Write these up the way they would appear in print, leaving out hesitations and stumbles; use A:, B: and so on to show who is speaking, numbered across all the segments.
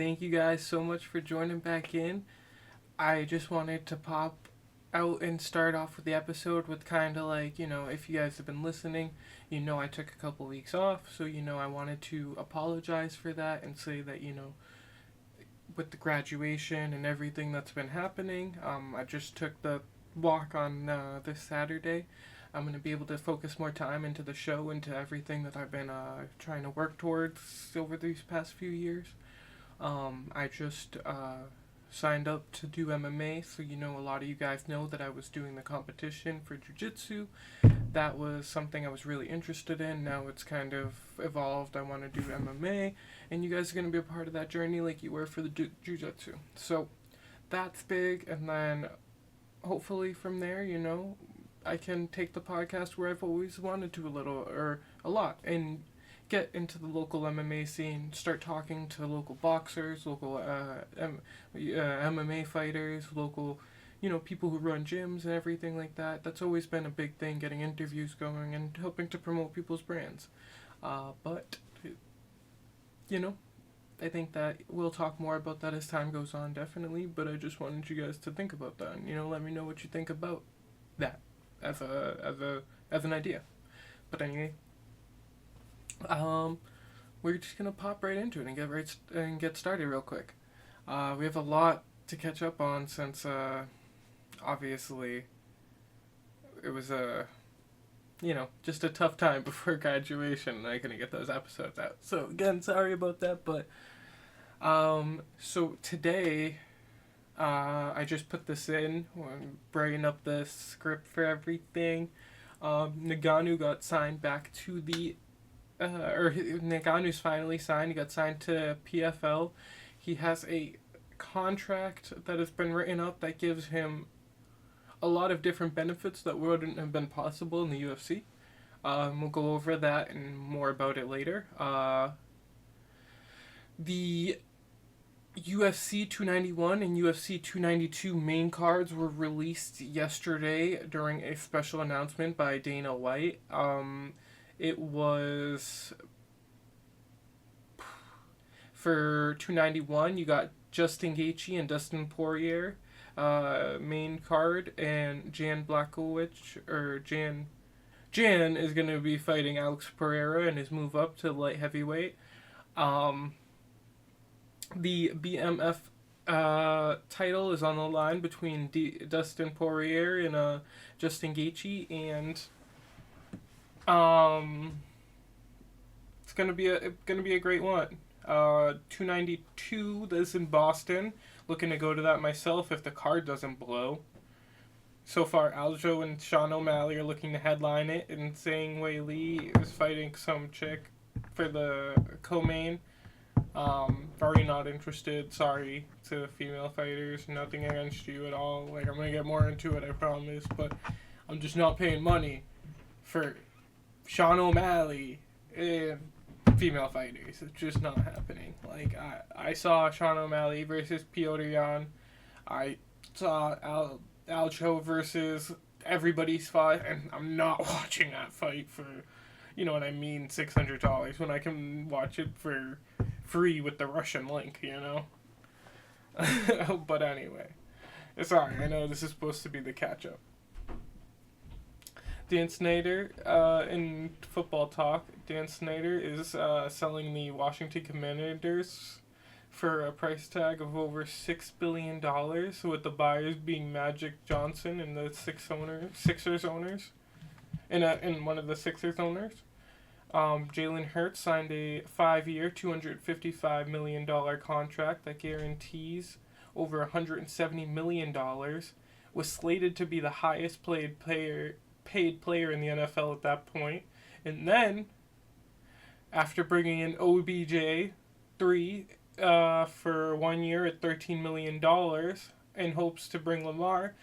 A: Thank you guys so much for joining back in. I just wanted to pop out and start off with the episode with kind of like, if you guys have been listening, I took a couple weeks off, so I wanted to apologize for that and say that, with the graduation and everything that's been happening, I just took the walk on this Saturday. I'm going to be able to focus more time into the show, into everything that I've been trying to work towards over these past few years. I just signed up to do MMA, so a lot of you guys know that I was doing the competition for jiu-jitsu. That was something I was really interested in. Now it's kind of evolved. I want to do MMA, and you guys are going to be a part of that journey like you were for the jiu-jitsu. So that's big, and then hopefully from there, I can take the podcast where I've always wanted to a lot, and get into the local MMA scene, start talking to local boxers, local MMA fighters, local, people who run gyms and everything like that. That's always been a big thing, getting interviews going and helping to promote people's brands. But, I think that we'll talk more about that as time goes on, definitely. But I just wanted you guys to think about that, and, let me know what you think about that as an idea. But anyway, we're just gonna pop right into it and get started real quick. We have a lot to catch up on since obviously it was just a tough time before graduation, and I couldn't get those episodes out. So again, sorry about that. But so today, I just put this in, writing up the script for everything. Nagano got signed back to the Nagano's finally signed. He got signed to PFL. He has a contract that has been written up that gives him a lot of different benefits that wouldn't have been possible in the UFC. We'll go over that and more about it later. The UFC 291 and UFC 292 main cards were released yesterday during a special announcement by Dana White. It was for 291. You got Justin Gaethje and Dustin Poirier, main card, and Jan is going to be fighting Alex Pereira in his move up to light heavyweight. The BMF title is on the line between Dustin Poirier and Justin Gaethje, and it's gonna be a great one. 292. This in Boston. Looking to go to that myself if the card doesn't blow. So far, Aljo and Sean O'Malley are looking to headline it, and Zhang Wei Li is fighting some chick for the co-main. Very not interested. Sorry to female fighters. Nothing against you at all. I'm gonna get more into it, I promise. But I'm just not paying money for Sean O'Malley and female fighters. It's just not happening. I saw Sean O'Malley versus Piotr Jan. I saw Aljo versus everybody's fight, and I'm not watching that fight for, $600 when I can watch it for free with the Russian link, But anyway, sorry, I know this is supposed to be the catch-up. Dan Snyder, in football talk, Dan Snyder is selling the Washington Commanders for a price tag of over $6 billion, with the buyers being Magic Johnson and the Sixers owners, and one of the Sixers owners. Jalen Hurts signed a 5-year, $255 million contract that guarantees over $170 million, was slated to be the highest paid player in the NFL at that point. And then, after bringing in OBJ3 for 1 year at $13 million in hopes to bring Lamar,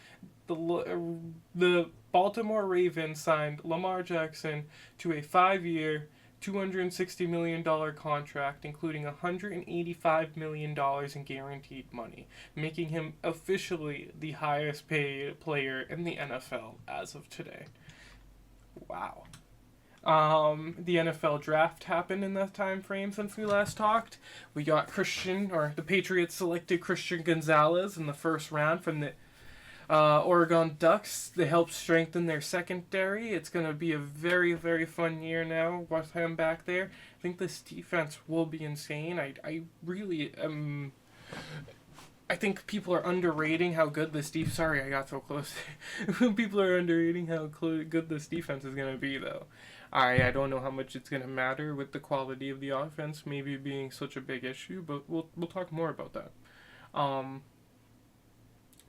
A: the Baltimore Ravens signed Lamar Jackson to a 5-year, $260 million contract, including $185 million in guaranteed money, making him officially the highest paid player in the NFL as of today. Wow. The NFL draft happened in that time frame since we last talked. We got the Patriots selected Christian Gonzalez in the first round from the Oregon Ducks. They helped strengthen their secondary. It's going to be a very, very fun year now with him back there. I think this defense will be insane. I really am. I think people are underrating how good this defense. Sorry, I got so close. People are underrating how good this defense is going to be, though. I don't know how much it's going to matter with the quality of the offense maybe being such a big issue, but we'll talk more about that.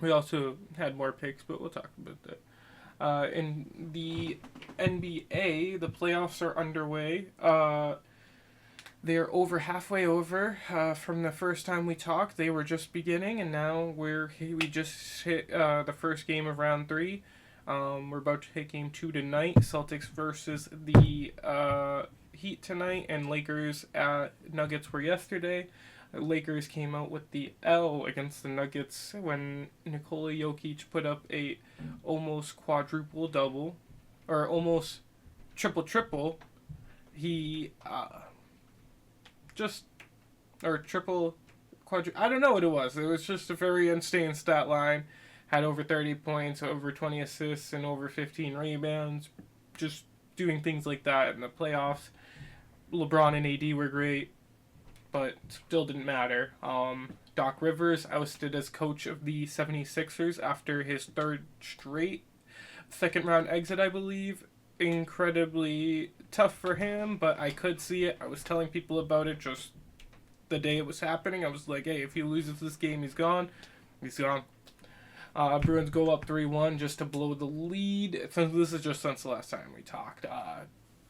A: We also had more picks, but we'll talk about that. In the NBA, the playoffs are underway. They're over halfway over. From the first time we talked, they were just beginning, and now we just hit the first game of round 3. We're about to hit game 2 tonight. Celtics versus the Heat tonight, and Lakers at Nuggets were yesterday. Lakers came out with the L against the Nuggets when Nikola Jokic put up a almost quadruple double, or almost triple. He triple I don't know what it was. It was just a very insane stat line. Had over 30 points, over 20 assists, and over 15 rebounds. Just doing things like that in the playoffs. LeBron and AD were great, but still didn't matter. Doc Rivers ousted as coach of the 76ers after his third straight second round exit, I believe. Incredibly tough for him, but I could see it. I was telling people about it just the day it was happening. I was like, hey, if he loses this game, he's gone. He's gone. Bruins go up 3-1 just to blow the lead. This is just since the last time we talked.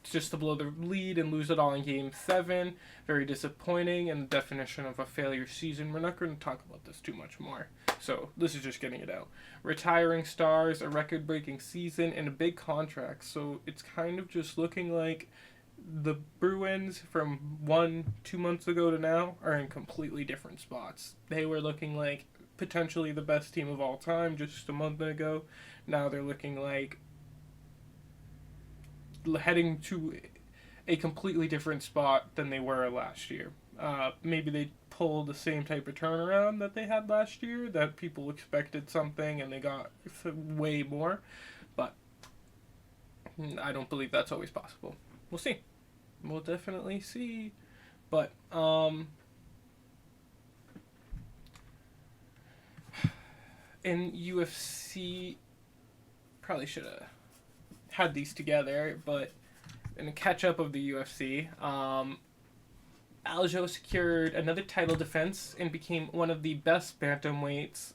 A: Just to blow the lead and lose it all in Game 7. Very disappointing and the definition of a failure season. We're not going to talk about this too much more. So this is just getting it out. Retiring stars, a record-breaking season, and a big contract. So it's kind of just looking like the Bruins from 2 months ago to now are in completely different spots. They were looking like potentially the best team of all time just a month ago. Now they're looking like heading to a completely different spot than they were last year. Maybe they pull the same type of turnaround that they had last year, that people expected something and they got way more, but I don't believe that's always possible. We'll see. We'll definitely see. But in UFC, probably should have had these together, but in a catch-up of the UFC, Aljo secured another title defense and became one of the best bantamweights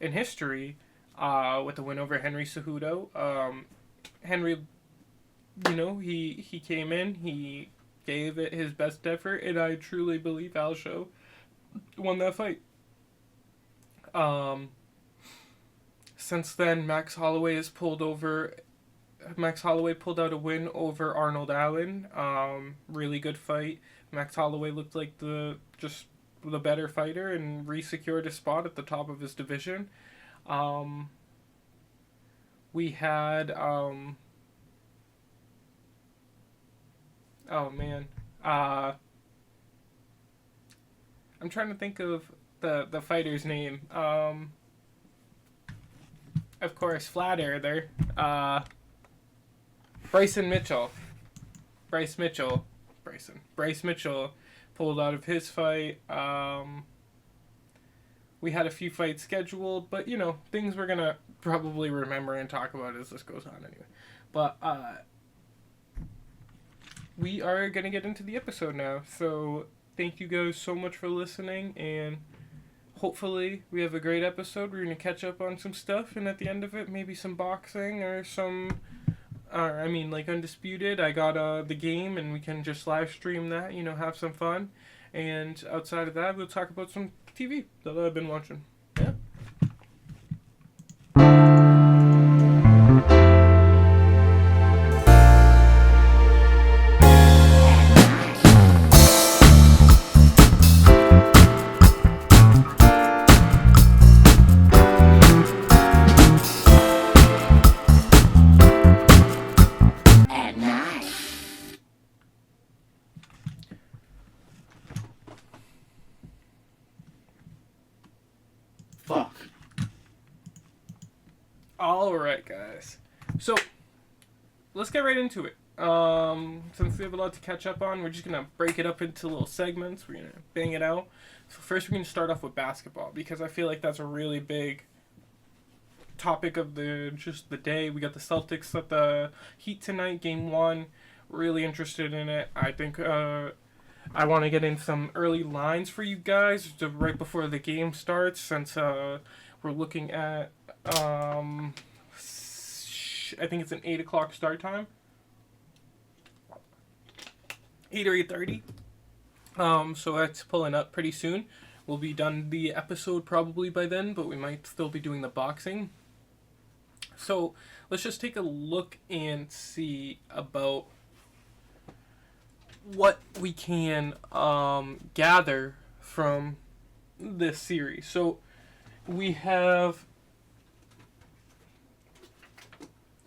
A: in history with a win over Henry Cejudo. Henry, he came in, he gave it his best effort, and I truly believe Aljo won that fight. Since then, Max Holloway pulled out a win over Arnold Allen. Really good fight. Max Holloway looked like the better fighter and re-secured a spot at the top of his division. We had I'm trying to think of the fighter's name. Of course, Flat Earther. Bryce Mitchell pulled out of his fight. We had a few fights scheduled, but things we're gonna probably remember and talk about as this goes on anyway. But we are gonna get into the episode now. So thank you guys so much for listening, and hopefully we have a great episode. We're gonna catch up on some stuff, and at the end of it, maybe some boxing or some. Like Undisputed, I got the game, and we can just live stream that, have some fun. And outside of that, we'll talk about some TV that I've been watching. Yeah. All right, guys. So let's get right into it. Since we have a lot to catch up on, we're just gonna break it up into little segments. We're gonna bang it out. So first, we're gonna start off with basketball because I feel like that's a really big topic of the day. We got the Celtics at the Heat tonight, Game 1. Really interested in it. I think I want to get in some early lines for you guys right before the game starts, since we're looking at I think it's an 8 o'clock start time, 8 or 8:30. So that's pulling up pretty soon. We'll be done the episode probably by then, but we might still be doing the boxing. So let's just take a look and see about what we can gather from this series. So we have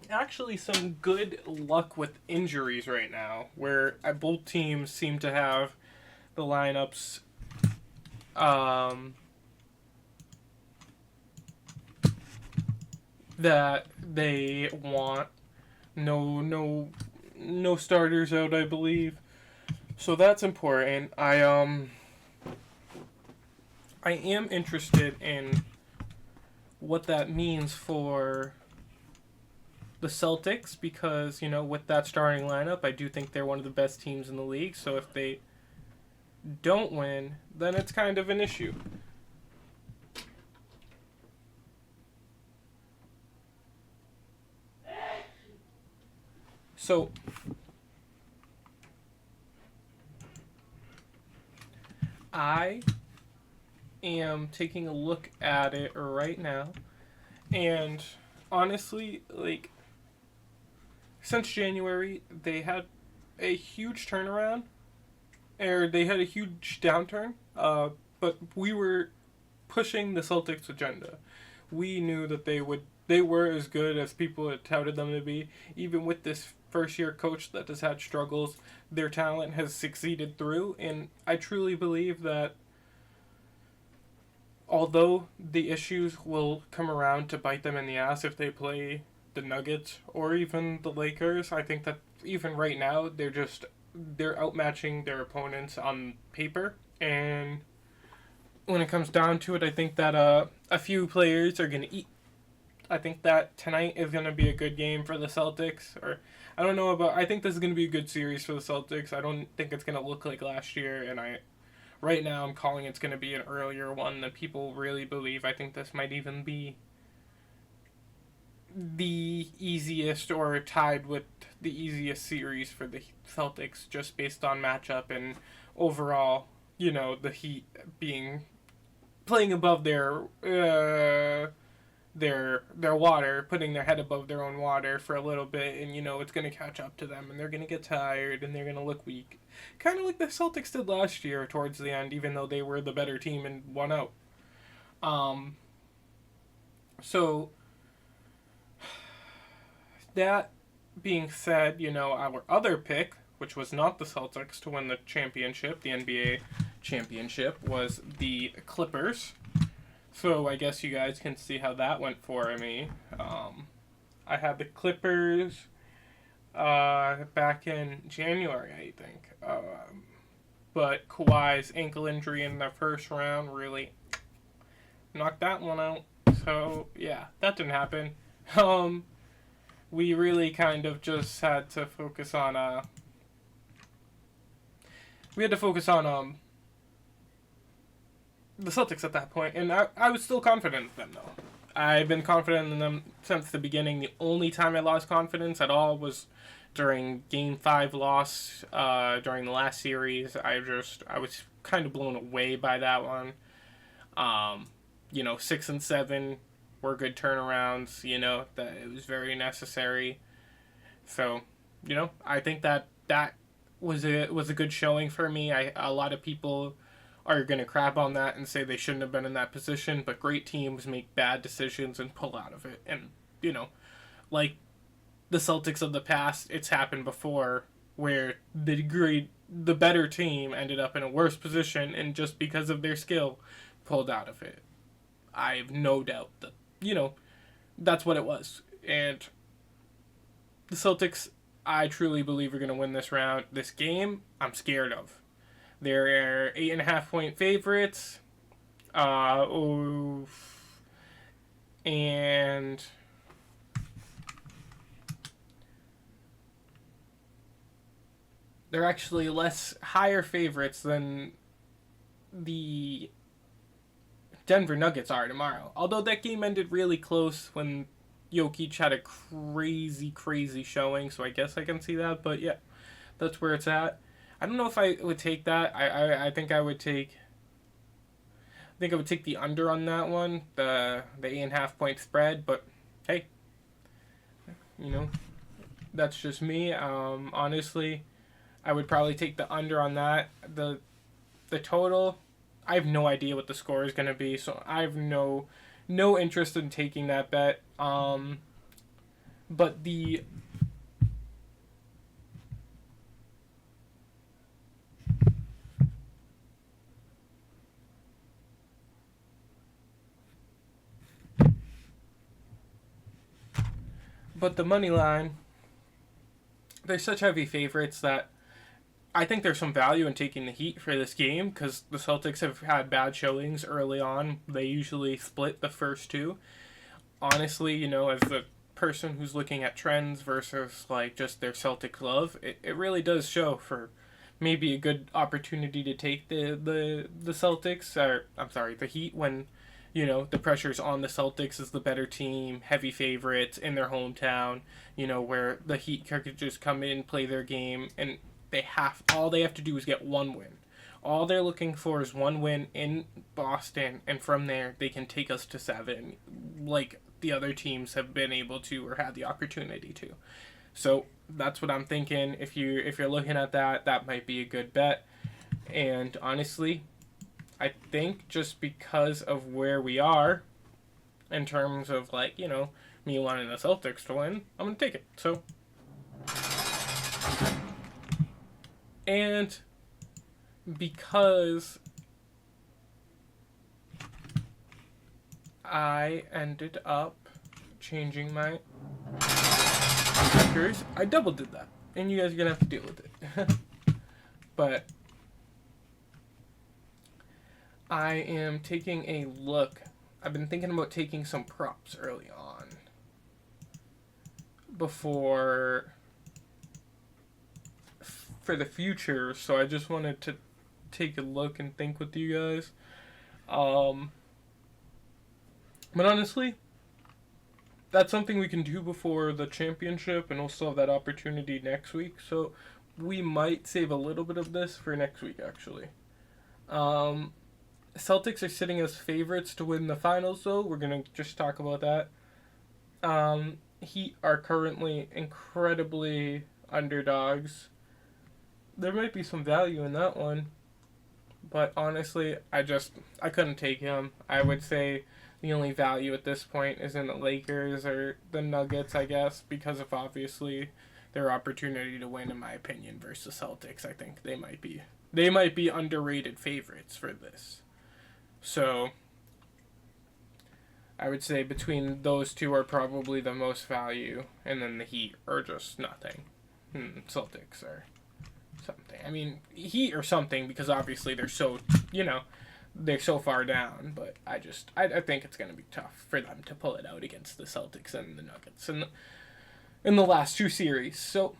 A: actually some good luck with injuries right now, where both teams seem to have the lineups that they want. No starters out, I believe. So that's important. I am interested in what that means for the Celtics, because, with that starting lineup, I do think they're one of the best teams in the league. So if they don't win, then it's kind of an issue. So I am taking a look at it right now, and honestly, since January, they had a huge turnaround, or they had a huge downturn, but we were pushing the Celtics agenda. We knew that they were as good as people had touted them to be. Even with this first-year coach that has had struggles, their talent has succeeded through, and I truly believe that although the issues will come around to bite them in the ass if they play the Nuggets or even the Lakers, I think that even right now they're outmatching their opponents on paper, and when it comes down to it, I think that a few players are going to eat. I think that tonight is going to be a good game for the Celtics. I think this is going to be a good series for the Celtics. I don't think it's going to look like last year, and right now I'm calling it's going to be an earlier one than people really believe. I think this might even be the easiest, or tied with the easiest series for the Celtics, just based on matchup and overall, the Heat playing above their water, putting their head above their own water for a little bit, and it's going to catch up to them, and they're going to get tired, and they're going to look weak. Kind of like the Celtics did last year towards the end, even though they were the better team and won out. So, that being said, our other pick, which was not the Celtics to win the championship, the NBA championship, was the Clippers. So I guess you guys can see how that went for me. I had the Clippers back in January, I think. But Kawhi's ankle injury in the first round really knocked that one out. So, yeah, that didn't happen. We really kind of just had to focus on... the Celtics at that point, and I was still confident in them, though. I've been confident in them since the beginning. The only time I lost confidence at all was during Game 5 loss during the last series. I was kind of blown away by that one. 6 and 7 were good turnarounds, that it was very necessary. So, I think that was a good showing for me. A lot of people are going to crap on that and say they shouldn't have been in that position, but great teams make bad decisions and pull out of it. And, like the Celtics of the past, it's happened before where the better team ended up in a worse position and just because of their skill pulled out of it. I have no doubt that, That's what it was. And the Celtics, I truly believe, are going to win this round. This game, I'm scared of. They're 8.5 point favorites. Oh, and they're actually less higher favorites than the Denver Nuggets are tomorrow. Although that game ended really close when Jokic had a crazy, crazy showing, so I guess I can see that. But yeah, that's where it's at. I don't know if I would take that. I think I would take. I think I would take the under on that one, the 8.5 point spread. But hey, you know that's just me. Honestly, I would probably take the under on that. The total, I have no idea what the score is going to be, so I have no interest in taking that bet. But the money line, they're such heavy favorites that I think there's some value in taking the Heat for this game because the Celtics have had bad showings early on. They usually split the first two. Honestly, as the person who's looking at trends versus like just their Celtic love, it really does show for maybe a good opportunity to take the Celtics, or I'm sorry, the Heat, when the pressure's on the Celtics as the better team, heavy favorites in their hometown, where the Heat could just come in, play their game, and all they have to do is get one win. All they're looking for is one win in Boston, and from there they can take us to 7, like the other teams have been able to or had the opportunity to. So that's what I'm thinking. If you're looking at that, that might be a good bet. And honestly, I think just because of where we are in terms of me wanting the Celtics to win, I'm gonna take it. So, and because I ended up changing my markers, I double did that, and you guys are gonna have to deal with it. But I am taking a look. I've been thinking about taking some props early on for the future, so I just wanted to take a look and think with you guys. But honestly, that's something we can do before the championship, and we'll still have that opportunity next week. So we might save a little bit of this for next week, actually. Celtics are sitting as favorites to win the finals, though. We're going to just talk about that. Heat are currently incredibly underdogs. There might be some value in that one. But honestly, I couldn't take him. I would say the only value at this point is in the Lakers or the Nuggets, I guess, because of obviously their opportunity to win, in my opinion, versus Celtics. I think they might be underrated favorites for this. So I would say between those two are probably the most value, and then the Heat are just nothing. Celtics are something. I mean, Heat or something, because obviously they're so far down, but I think it's going to be tough for them to pull it out against the Celtics and the Nuggets in the last two series. So,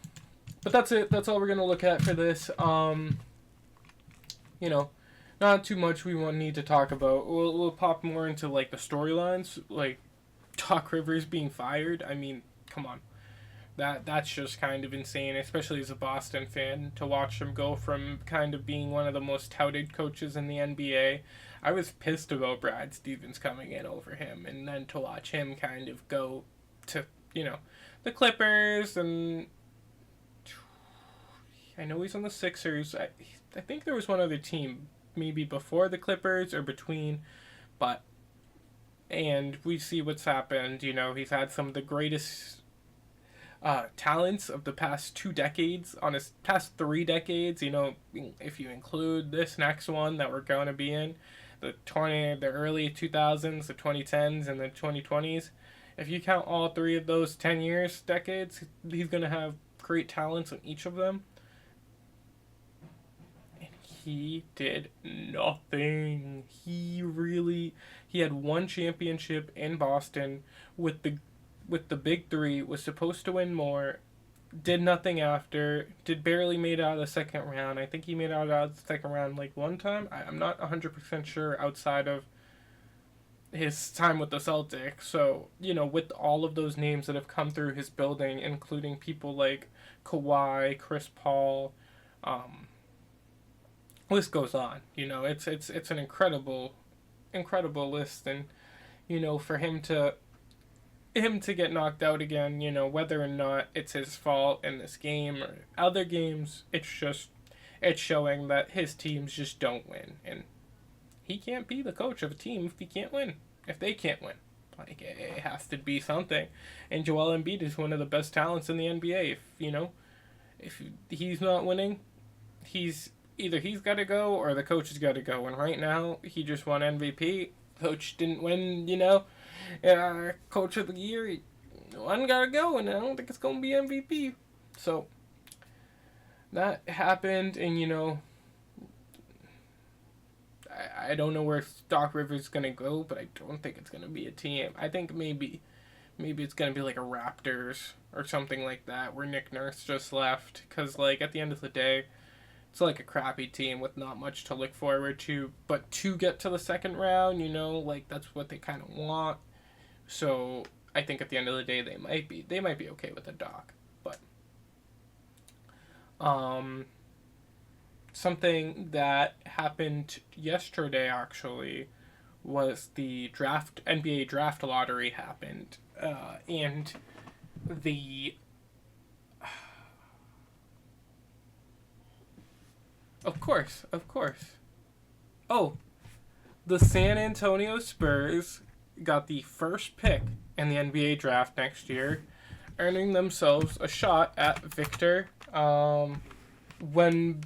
A: but that's it. That's all we're going to look at for this. Not too much we need to talk about. We'll pop more into like the storylines, like Doc Rivers being fired. I mean, come on. That's just kind of insane, especially as a Boston fan, to watch him go from kind of being one of the most touted coaches in the NBA. I was pissed about Brad Stevens coming in over him, and then to watch him kind of go to, the Clippers, and I know he's on the Sixers. I think there was one other team, maybe before the Clippers or between, and we see what's happened. He's had some of the greatest talents of the past 2 decades, on his past 3 decades, if you include this next one that we're going to be in, the early 2000s, the 2010s, and the 2020s. If you count all three of those 10 years, decades, he's going to have great talents in each of them. And he did nothing. He had one championship in Boston with the big three, was supposed to win more, did nothing after, did barely made out of the second round. I think he made out of the second round like one time. I'm not 100% sure outside of his time with the Celtics. So, with all of those names that have come through his building, including people like Kawhi, Chris Paul, list goes on. It's an incredible list, and for him to get knocked out again, whether or not it's his fault in this game or other games, it's showing that his teams just don't win, and he can't be the coach of a team if he can't win. If they can't win, like, it has to be something. And Joel Embiid is one of the best talents in the NBA. If he's not winning, he's got to go or the coach has got to go. And right now, he just won MVP. Coach didn't win. Coach of the year. One got to go, and I don't think it's going to be MVP. So that happened, and I don't know where Doc Rivers is going to go, but I don't think it's going to be a team. I think maybe it's going to be like a Raptors or something like that, where Nick Nurse just left. Because, like, at the end of the day, it's like a crappy team with not much to look forward to. But to get to the second round, like, that's what they kind of want. So I think at the end of the day, they might be okay with the Doc. But something that happened yesterday, actually, was the NBA draft lottery happened, and the of course. Oh, the San Antonio Spurs got the first pick in the NBA draft next year, earning themselves a shot at Victor Wembanyama.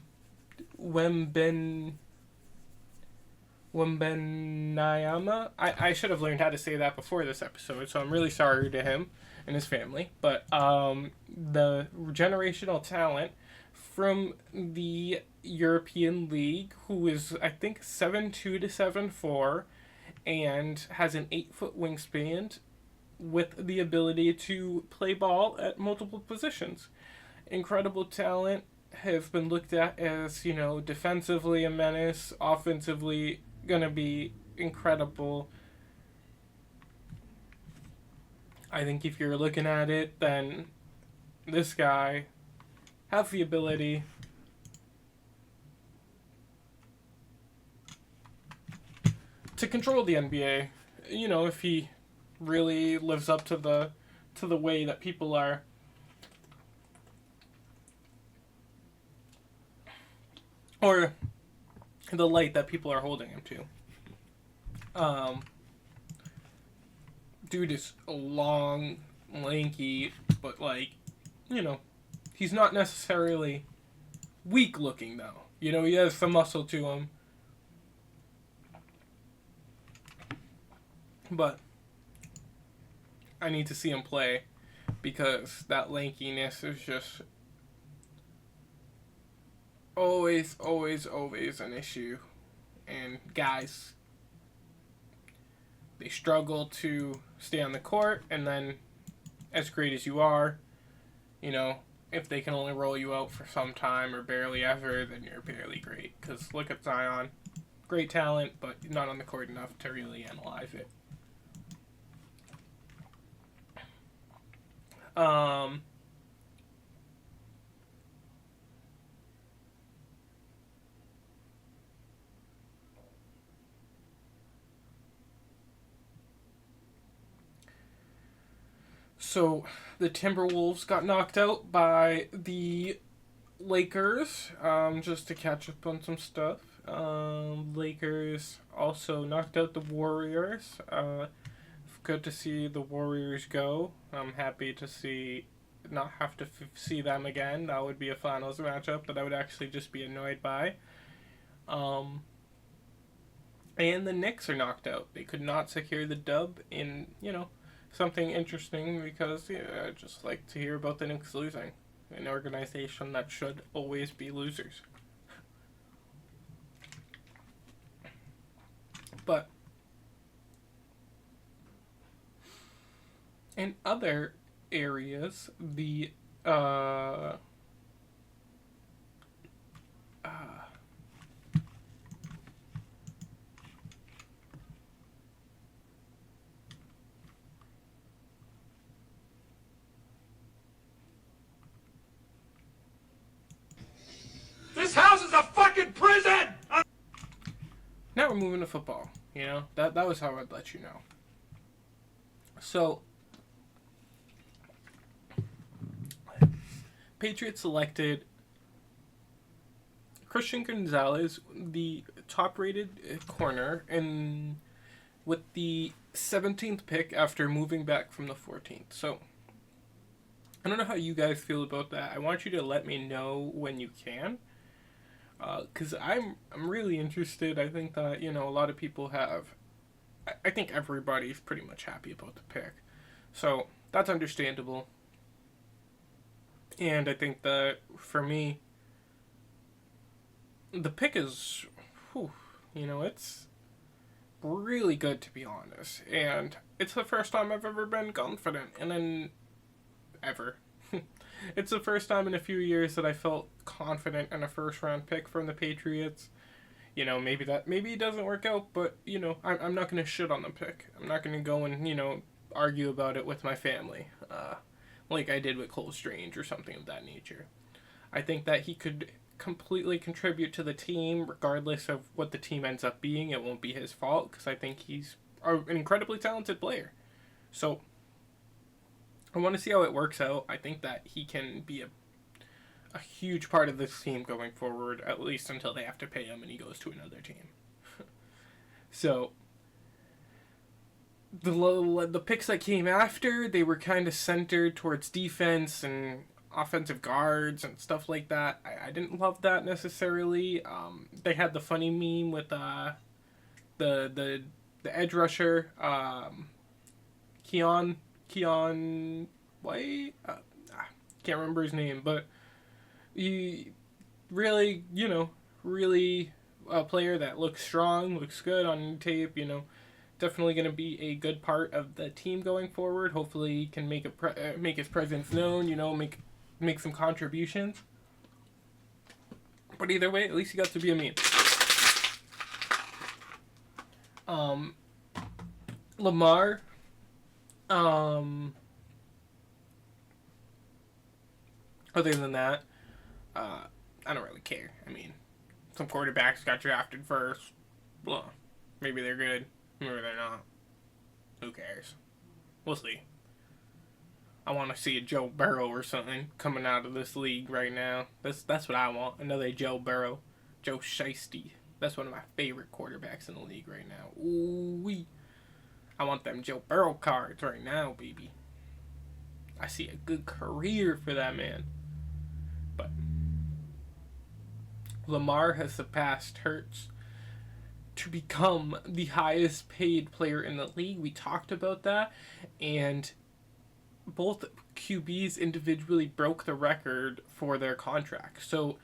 A: I should have learned how to say that before this episode, so I'm really sorry to him and his family. But the generational talent from the European League, who is, I think, 7'2" to 7'4", and has an 8-foot wingspan with the ability to play ball at multiple positions. Incredible talent. Have been looked at as, defensively a menace, offensively gonna be incredible. I think if you're looking at it, then this guy has the ability to control the NBA. If he really lives up to the way that people are or the light that people are holding him to. Dude is long, lanky, but he's not necessarily weak looking though. He has some muscle to him. But I need to see him play because that lankiness is just always an issue. And guys, they struggle to stay on the court, and then as great as you are, if they can only roll you out for some time or barely ever, then you're barely great. Because look at Zion. Great talent, but not on the court enough to really analyze it. So the Timberwolves got knocked out by the Lakers, just to catch up on some stuff. Lakers also knocked out the Warriors. Good to see the Warriors go. I'm happy to not have to see them again. That would be a finals matchup that I would actually just be annoyed by. And the Knicks are knocked out. They could not secure the dub in, something interesting because I just like to hear about the Knicks losing, an organization that should always be losers. But in other areas, the uh, uh,
B: This house is a fucking prison!
A: now we're moving to football. That was how I'd let you know. So, Patriots selected Christian Gonzalez, the top-rated corner, and with the 17th pick after moving back from the 14th. So, I don't know how you guys feel about that. I want you to let me know when you can, because I'm really interested. I think that a lot of people have. I think everybody's pretty much happy about the pick, so that's understandable. And I think that for me, the pick is, it's really good to be honest. And it's the first time I've ever been confident, and then ever. It's the first time in a few years that I felt confident in a first round pick from the Patriots. Maybe it doesn't work out, but I'm not gonna shit on the pick. I'm not gonna go and argue about it with my family, like I did with Cole Strange or something of that nature. I think that he could completely contribute to the team, regardless of what the team ends up being. It won't be his fault because I think he's an incredibly talented player. So I want to see how it works out. I think that he can be a huge part of this team going forward, at least until they have to pay him and he goes to another team. So the picks that came after, they were kind of centered towards defense and offensive guards and stuff like that. I didn't love that necessarily. They had the funny meme with the edge rusher, Keon White. Can't remember his name, but he really, really a player that looks strong, looks good on tape. Definitely going to be a good part of the team going forward. Hopefully, he can make make his presence known. Make some contributions. But either way, at least he got to be a meme. Lamar. Other than that, I don't really care. I mean, some quarterbacks got drafted first. Well, maybe they're good. Maybe they're not. Who cares? We'll see. I want to see a Joe Burrow or something coming out of this league right now. That's what I want. Another Joe Burrow. Joe Shiesty. That's one of my favorite quarterbacks in the league right now. Ooh-wee. I want them Joe Burrow cards right now, baby. I see a good career for that man. But Lamar has surpassed Hurts to become the highest paid player in the league. We talked about that, and both QBs individually broke the record for their contracts. So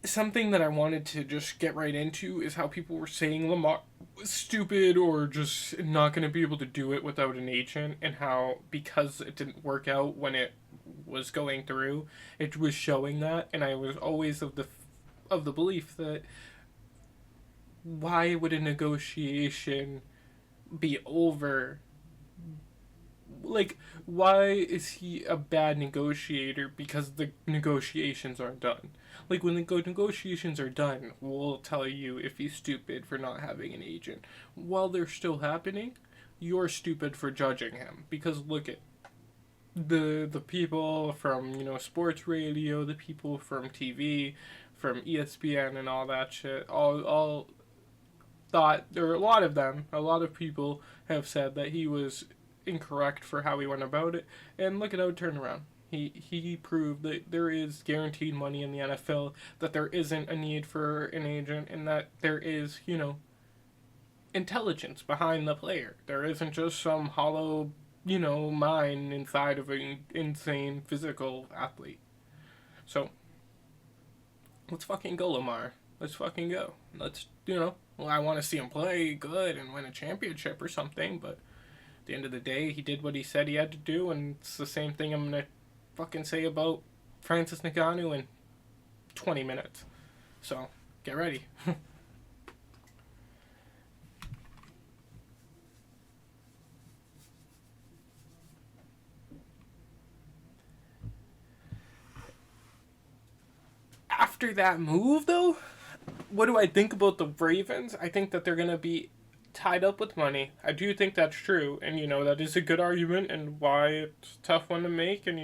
A: something that I wanted to just get right into is how people were saying Lamar was stupid or just not going to be able to do it without an agent, and how because it didn't work out when it was going through, it was showing that. And I was always of the belief that why would a negotiation be over? Like, why is he a bad negotiator because the negotiations aren't done? Like, when the negotiations are done, we'll tell you if he's stupid for not having an agent. While they're still happening, you're stupid for judging him. Because look at the people from, sports radio, the people from TV, from ESPN and all that shit, all thought, or a lot of people have said that he was incorrect for how he went about it, and look at how it turned around. He proved that there is guaranteed money in the NFL, that there isn't a need for an agent, and that there is, intelligence behind the player. There isn't just some hollow, mind inside of an insane physical athlete. So let's fucking go, Lamar. Let's fucking go. Well, I want to see him play good and win a championship or something, but at the end of the day, he did what he said he had to do, and it's the same thing I'm going to fucking say about Francis Ngannou in 20 minutes. So, get ready. After that move, though, what do I think about the Ravens? I think that they're going to be tied up with money. I do think that's true, and that is a good argument and why it's a tough one to make, and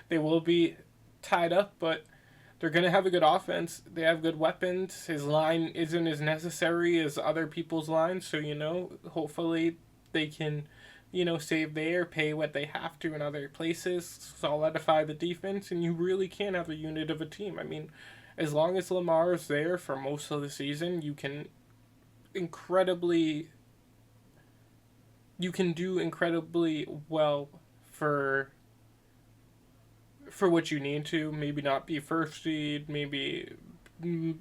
A: they will be tied up, but they're going to have a good offense. They have good weapons. His line isn't as necessary as other people's lines, so hopefully they can save there, pay what they have to in other places, solidify the defense, and you really can have a unit of a team. I mean, as long as Lamar is there for most of the season, you can do incredibly well for what you need to. Maybe not be first seed, maybe not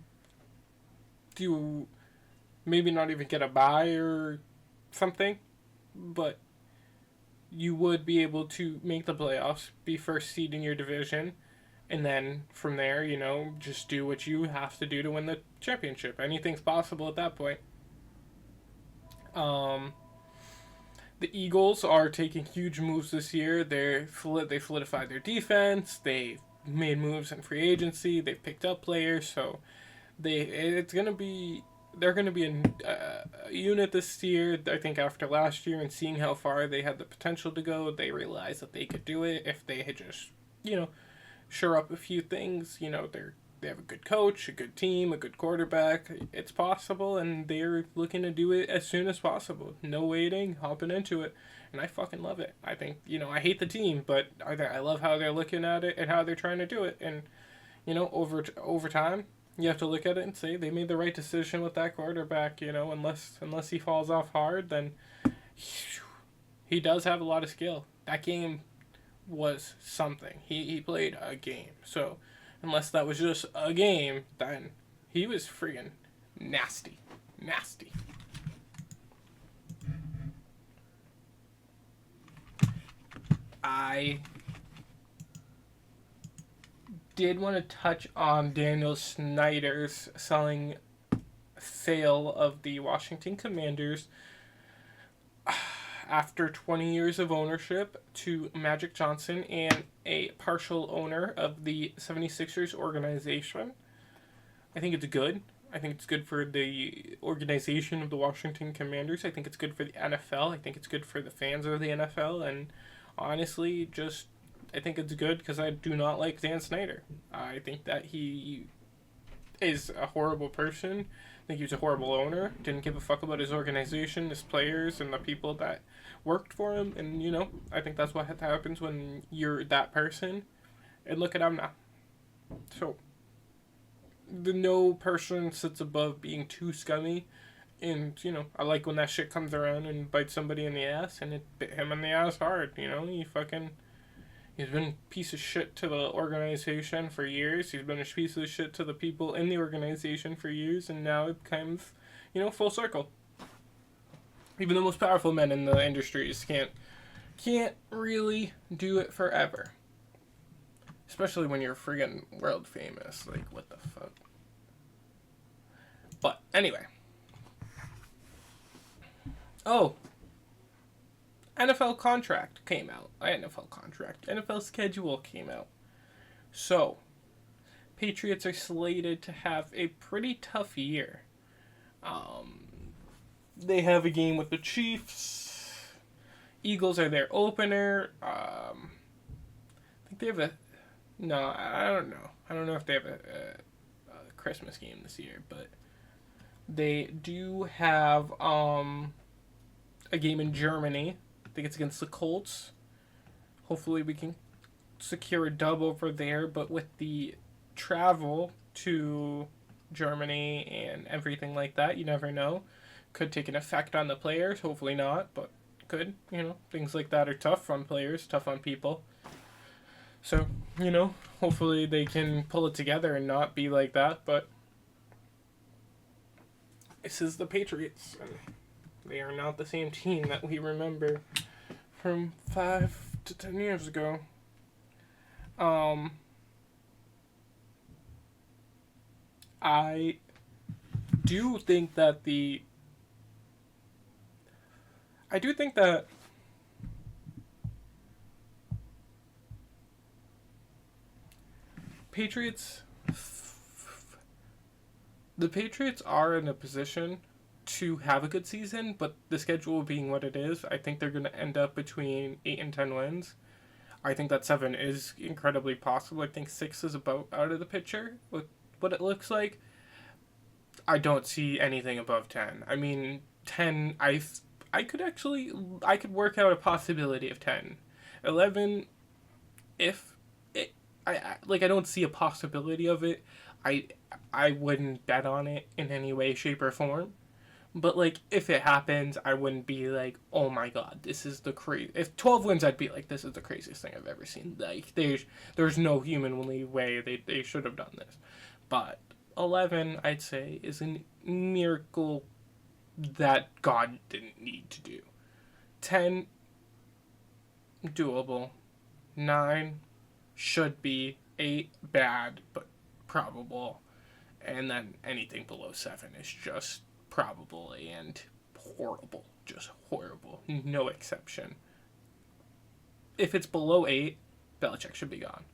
A: even get a bye or something, but you would be able to make the playoffs, be first seed in your division, and then from there, just do what you have to do to win the championship. Anything's possible at that point. The Eagles are taking huge moves this year. They solidified their defense. They made moves in free agency. They've picked up players. So they're going to be a unit this year. I think after last year and seeing how far they had the potential to go, they realized that they could do it if they had just shore up a few things. They have a good coach, a good team, a good quarterback. It's possible, and they're looking to do it as soon as possible. No waiting, hopping into it. And I fucking love it. I think, I hate the team, but I love how they're looking at it and how they're trying to do it. And, over time, you have to look at it and say they made the right decision with that quarterback, unless he falls off hard, then he does have a lot of skill. That game was something. He played a game. So, unless that was just a game, then he was friggin' nasty. Nasty. I did want to touch on Daniel Snyder's sale of the Washington Commanders after 20 years of ownership to Magic Johnson and a partial owner of the 76ers organization. I think it's good. I think it's good for the organization of the Washington Commanders. I think it's good for the NFL. I think it's good for the fans of the NFL. And honestly, I think it's good because I do not like Dan Snyder. I think that he is a horrible person. I think he was a horrible owner. Didn't give a fuck about his organization, his players, and the people that worked for him. And, I think that's what happens when you're that person. And look at him now. So, no person sits above being too scummy. And, I like when that shit comes around and bites somebody in the ass. And it bit him in the ass hard, He's been a piece of shit to the organization for years. He's been a piece of shit to the people in the organization for years. And now it comes, full circle. Even the most powerful men in the industries can't really do it forever. Especially when you're friggin' world famous. Like, what the fuck? But, anyway. Oh. NFL contract came out. NFL schedule came out. So, Patriots are slated to have a pretty tough year. They have a game with the Chiefs. Eagles are their opener. I think they have a... No, I don't know. I don't know if they have a Christmas game this year, but they do have a game in Germany. I think it's against the Colts. Hopefully we can secure a dub over there, but with the travel to Germany and everything like that, you never know. Could take an effect on the players. Hopefully not, but could. Things like that are tough on players, tough on people. So, hopefully they can pull it together and not be like that, but this is the Patriots, and they are not the same team that we remember from 5 to 10 years ago. I do think that Patriots the Patriots are in a position to have a good season, but the schedule being what it is, I think they're going to end up between 8 and 10 wins. I think that 7 is incredibly possible. I think 6 is about out of the picture with what it looks like. I don't see anything above 10. I mean, 10, I could work out a possibility of 10. 11, if it, I don't see a possibility of it. I wouldn't bet on it in any way, shape, or form. But, if it happens, I wouldn't be like, oh my god, this is the crazy... If 12 wins, I'd be like, this is the craziest thing I've ever seen. There's no humanly way they should have done this. But 11, I'd say, is a miracle that God didn't need to do. 10, doable. 9, should be. 8, bad, but probable. And then anything below 7 is just probable and horrible. Just horrible. No exception. If it's below 8, Belichick should be gone.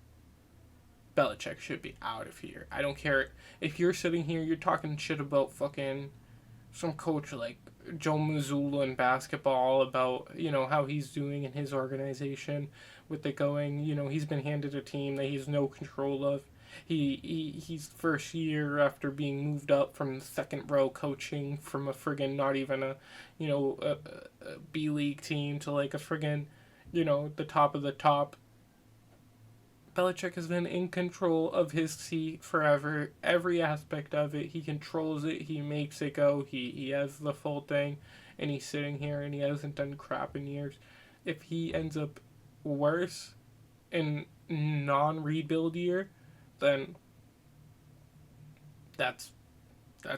A: Belichick should be out of here. I don't care if you're sitting here, you're talking shit about fucking some coach like Joe Mazzulla in basketball about, how he's doing in his organization with it going, he's been handed a team that he has no control of. He's first year after being moved up from the second row coaching from a friggin' not even a B League team to like a friggin', the top of the top. Belichick has been in control of his seat forever. Every aspect of it, he controls it. He makes it go. He has the full thing, and he's sitting here and he hasn't done crap in years. If he ends up worse in non-rebuild year, then that's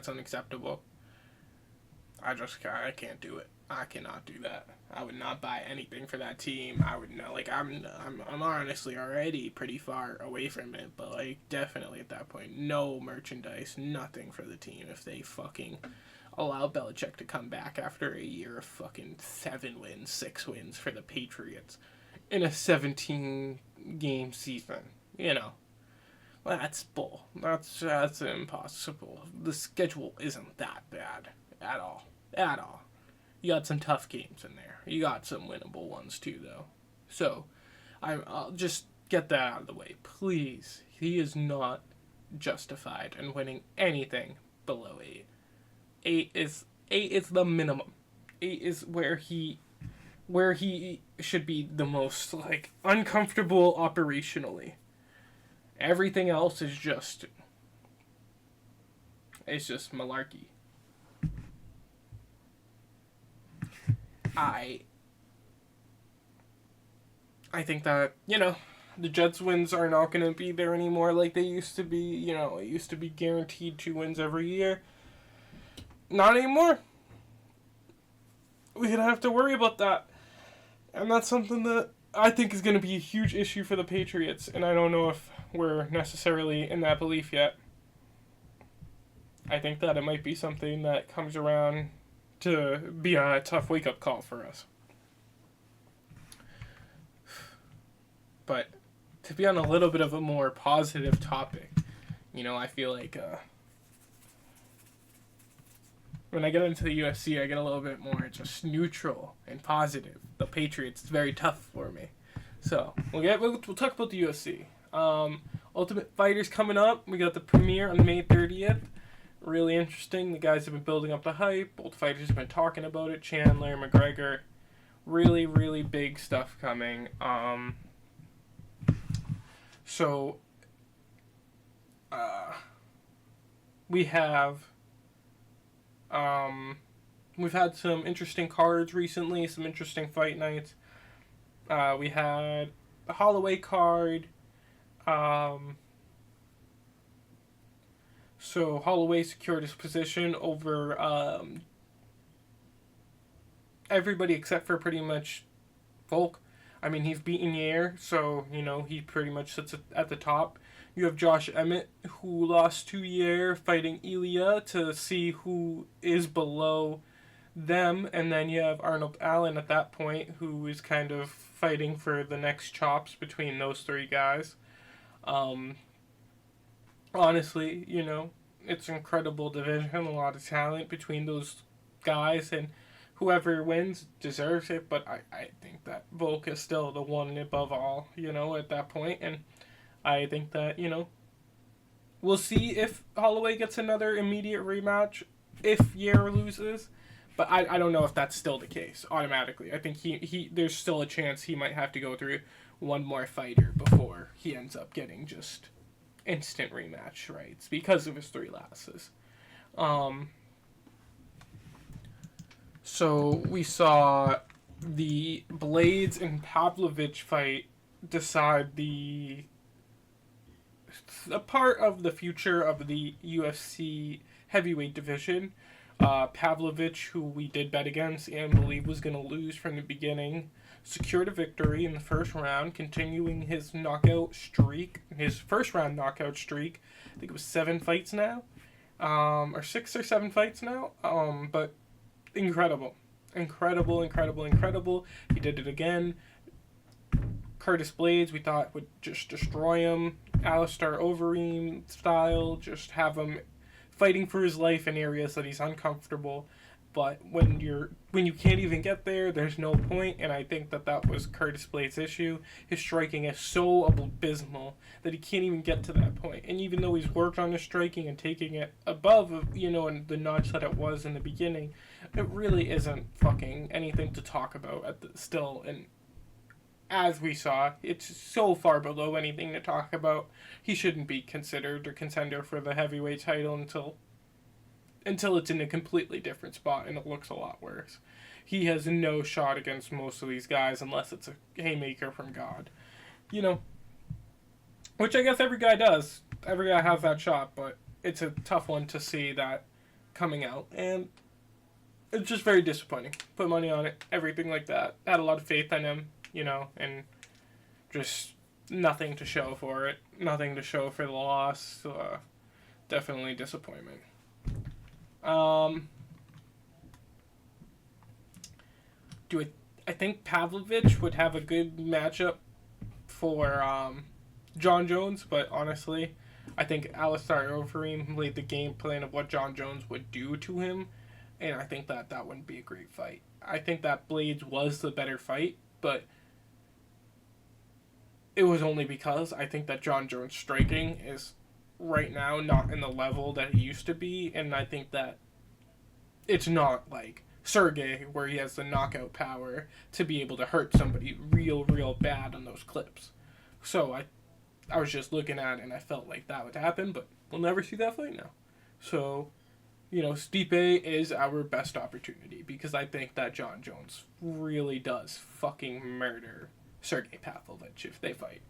A: unacceptable. I can't do it. I cannot do that. I would not buy anything for that team. I would not, I'm honestly already pretty far away from it, but definitely at that point, no merchandise, nothing for the team if they fucking allow Belichick to come back after a year of fucking 7 wins, 6 wins for the Patriots in a 17 game season. That's bull. That's impossible. The schedule isn't that bad at all. At all. You got some tough games in there. You got some winnable ones too, though. So, I'll just get that out of the way. Please. He is not justified in winning anything below 8. 8 is the minimum. 8 is where he should be the most, uncomfortable operationally. Everything else is just... It's just malarkey. I think that, the Jets wins are not going to be there anymore like they used to be. It used to be guaranteed 2 wins every year. Not anymore. We're going to have to worry about that. And that's something that I think is going to be a huge issue for the Patriots. And I don't know if we're necessarily in that belief yet. I think that it might be something that comes around to be a tough wake-up call for us. But to be on a little bit of a more positive topic, I feel like when I get into the UFC, I get a little bit more just neutral and positive. The Patriots is very tough for me. So we'll talk about the UFC. Ultimate Fighter's coming up. We got the premiere on May 30th. Really interesting. The guys have been building up the hype. Both fighters have been talking about it. Chandler, McGregor. Really, really big stuff coming. We have we've had some interesting cards recently, some interesting fight nights. We had the Holloway card. So Holloway secured his position over everybody except for pretty much Volk. I mean, he's beaten Yair, so, he pretty much sits at the top. You have Josh Emmett, who lost to Yair, fighting Ilya to see who is below them. And then you have Arnold Allen at that point, who is kind of fighting for the next chops between those three guys. Honestly, it's an incredible division, a lot of talent between those guys, and whoever wins deserves it, but I think that Volk is still the one above all, at that point, and I think that, we'll see if Holloway gets another immediate rematch if Yair loses, but I don't know if that's still the case automatically. I think he there's still a chance he might have to go through one more fighter before he ends up getting just instant rematch rights because of his 3 losses. So we saw the Blades and Pavlovich fight decide a part of the future of the UFC heavyweight division. Pavlovich, who we did bet against and believe was going to lose from the beginning, secured a victory in the first round, continuing his knockout streak, his first round knockout streak. I think it was 7 fights now, or 6 or 7 fights now. But incredible. He did it again. Curtis Blades, we thought would just destroy him. Alistair Overeem style, just have him fighting for his life in areas that he's uncomfortable. But when you can't even get there, there's no point, and I think that was Curtis Blades' issue. His striking is so abysmal that he can't even get to that point. And even though he's worked on his striking and taking it above, and the notch that it was in the beginning, it really isn't fucking anything to talk about still. And as we saw, it's so far below anything to talk about. He shouldn't be considered a contender for the heavyweight title until it's in a completely different spot and it looks a lot worse. He has no shot against most of these guys unless it's a haymaker from God. Which I guess every guy does. Every guy has that shot, but it's a tough one to see that coming out. And it's just very disappointing. Put money on it, everything like that. Had a lot of faith in him, and just nothing to show for it. Nothing to show for the loss. Definitely disappointment. I think Pavlovich would have a good matchup for John Jones, but honestly, I think Alistair Overeem laid the game plan of what John Jones would do to him, and I think that wouldn't be a great fight. I think that Blades was the better fight, but it was only because I think that John Jones' striking is right now not in the level that he used to be, and I think that it's not like Sergey where he has the knockout power to be able to hurt somebody real bad on those clips. So I was just looking at it and I felt like that would happen, but we'll never see that fight now. So, Stipe is our best opportunity because I think that John Jones really does fucking murder Sergey Pavlovich if they fight.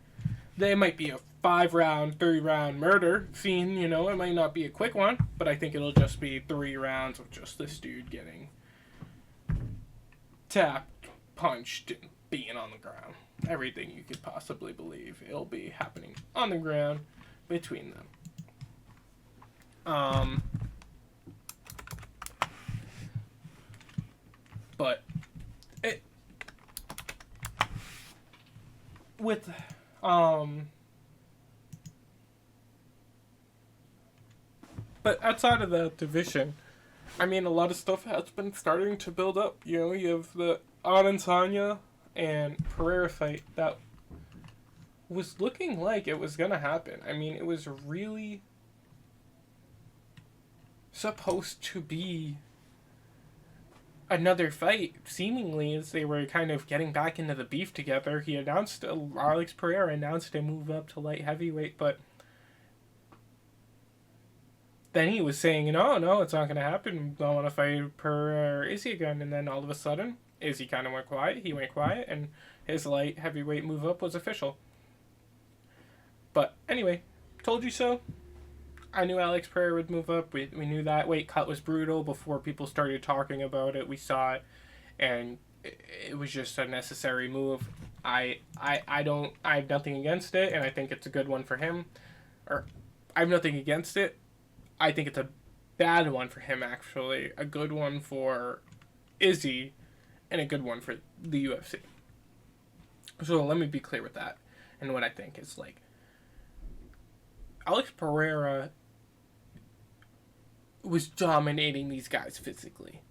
A: They might be a 5-round, 3-round murder scene, it might not be a quick one, but I think it'll just be 3 rounds of just this dude getting tapped, punched, and being on the ground. Everything you could possibly believe, it'll be happening on the ground between them. But it with but outside of the division, I mean, a lot of stuff has been starting to build up. You have the Adesanya and Pereira fight that was looking like it was going to happen. I mean, it was really supposed to be another fight, seemingly, as they were kind of getting back into the beef together. Alex Pereira announced a move up to light heavyweight, but then he was saying, no, it's not going to happen. I want to fight per Izzy again. And then all of a sudden, Izzy kind of went quiet. He went quiet, and his light heavyweight move up was official. But anyway, told you so. I knew Alex Pereira would move up. We knew that weight cut was brutal before people started talking about it. We saw it, and it was just a necessary move. I have nothing against it, and I think it's a good one for him. Or I have nothing against it. I think it's a bad one for him, actually. A good one for Izzy, and a good one for the UFC. So let me be clear with that, and what I think is like. Alex Pereira was dominating these guys physically.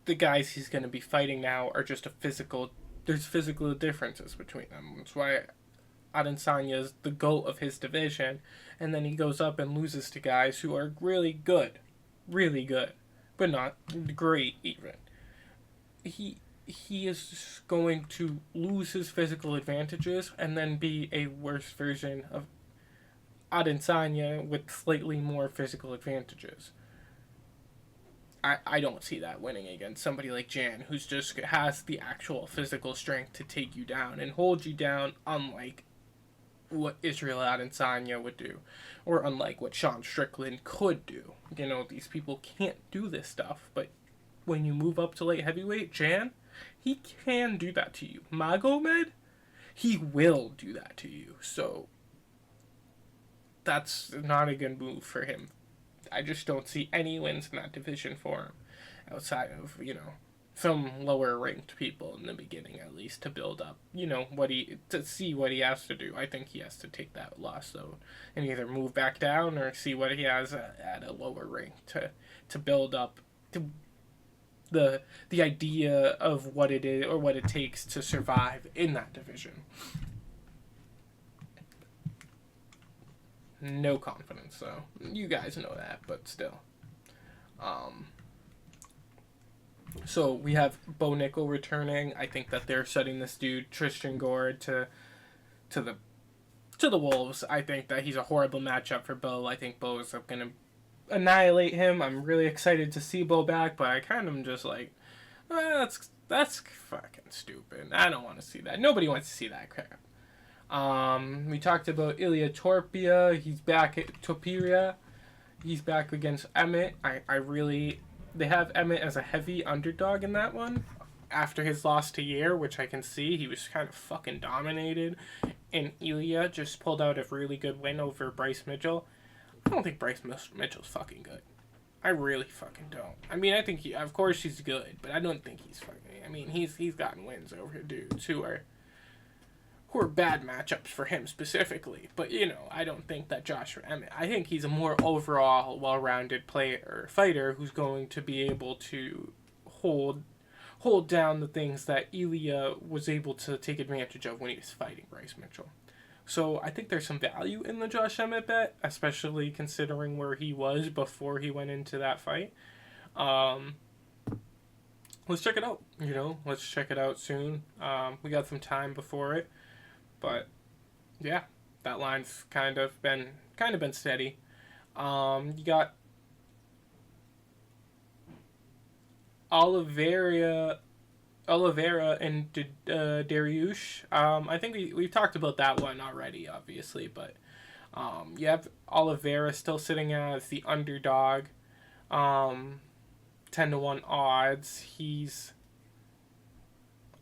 A: The guys he's going to be fighting now are just there's physical differences between them. That's why Adesanya is the GOAT of his division, and then he goes up and loses to guys who are really good, but not great even. He is going to lose his physical advantages and then be a worse version of Adesanya with slightly more physical advantages. I don't see that winning against somebody like Jan, who's just has the actual physical strength to take you down and hold you down, unlike what Israel Adesanya would do, or unlike what Sean Strickland could do. You know, these people can't do this stuff, but when you move up to light heavyweight, Jan, he can do that to you. Magomed, he will do that to you. So that's not a good move for him. I just don't see any wins in that division for him, outside of, some lower ranked people in the beginning, at least, to build up, to see what he has to do. I think he has to take that loss, though, and either move back down or see what he has at a lower rank to build up to the idea of what it is or what it takes to survive in that division. No confidence, though. You guys know that, but still. So we have Bo Nickel returning. I think that they're setting this dude Tristan Gord to the wolves. I think that he's a horrible matchup for Bo. I think Bo is gonna annihilate him. I'm really excited to see Bo back, but I kind of am just like, that's fucking stupid. I don't want to see that. Nobody wants to see that crap. We talked about Ilya Torpia. He's back at Topuria. He's back against Emmett. They have Emmett as a heavy underdog in that one. After his loss to Yair, which I can see, he was kind of fucking dominated. And Ilya just pulled out a really good win over Bryce Mitchell. I don't think Bryce Mitchell's fucking good. I really fucking don't. I mean, I think of course he's good, but I don't think he's fucking. I mean, he's gotten wins over dudes who are bad matchups for him specifically. But, I don't think that Joshua Emmett, I think he's a more overall well-rounded fighter who's going to be able to hold down the things that Ilya was able to take advantage of when he was fighting Bryce Mitchell. So I think there's some value in the Josh Emmett bet, especially considering where he was before he went into that fight. Let's check it out. Let's check it out soon. We got some time before it. But yeah, that line's kind of been steady. You got Oliveira and Dariush. I think we've talked about that one already, obviously, but you have Oliveira still sitting as the underdog, 10-1 odds. He's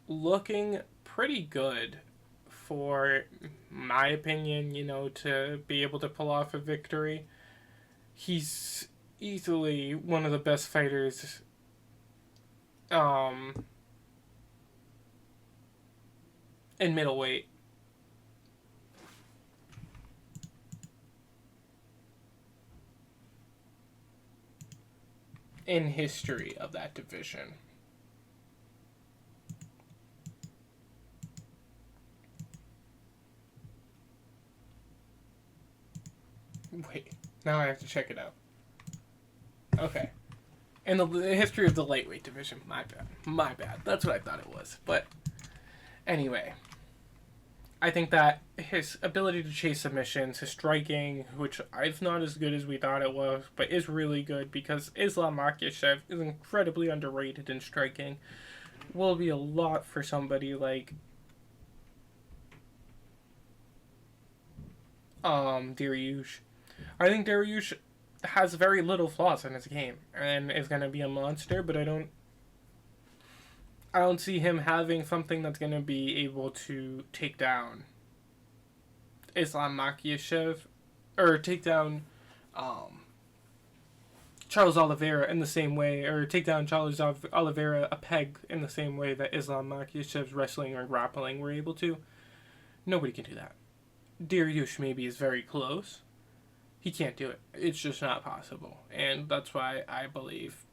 A: looking pretty good, for my opinion, to be able to pull off a victory. He's easily one of the best fighters in middleweight. In history of that division. Wait, now I have to check it out. Okay. In the history of the lightweight division. My bad. That's what I thought it was. But, anyway. I think that his ability to chase submissions, his striking, which is not as good as we thought it was, but is really good because Islam Makhachev is incredibly underrated in striking, will be a lot for somebody like Dariush. I think Dariush has very little flaws in his game and is going to be a monster, but I don't see him having something that's going to be able to take down Islam Makhachev or take down um, Charles Oliveira in the same way, or take down Charles Oliveira a peg in the same way that Islam Makhachev's wrestling or grappling were able to. Nobody can do that. Dariush maybe is very close. He can't do it. It's just not possible. And that's why I believe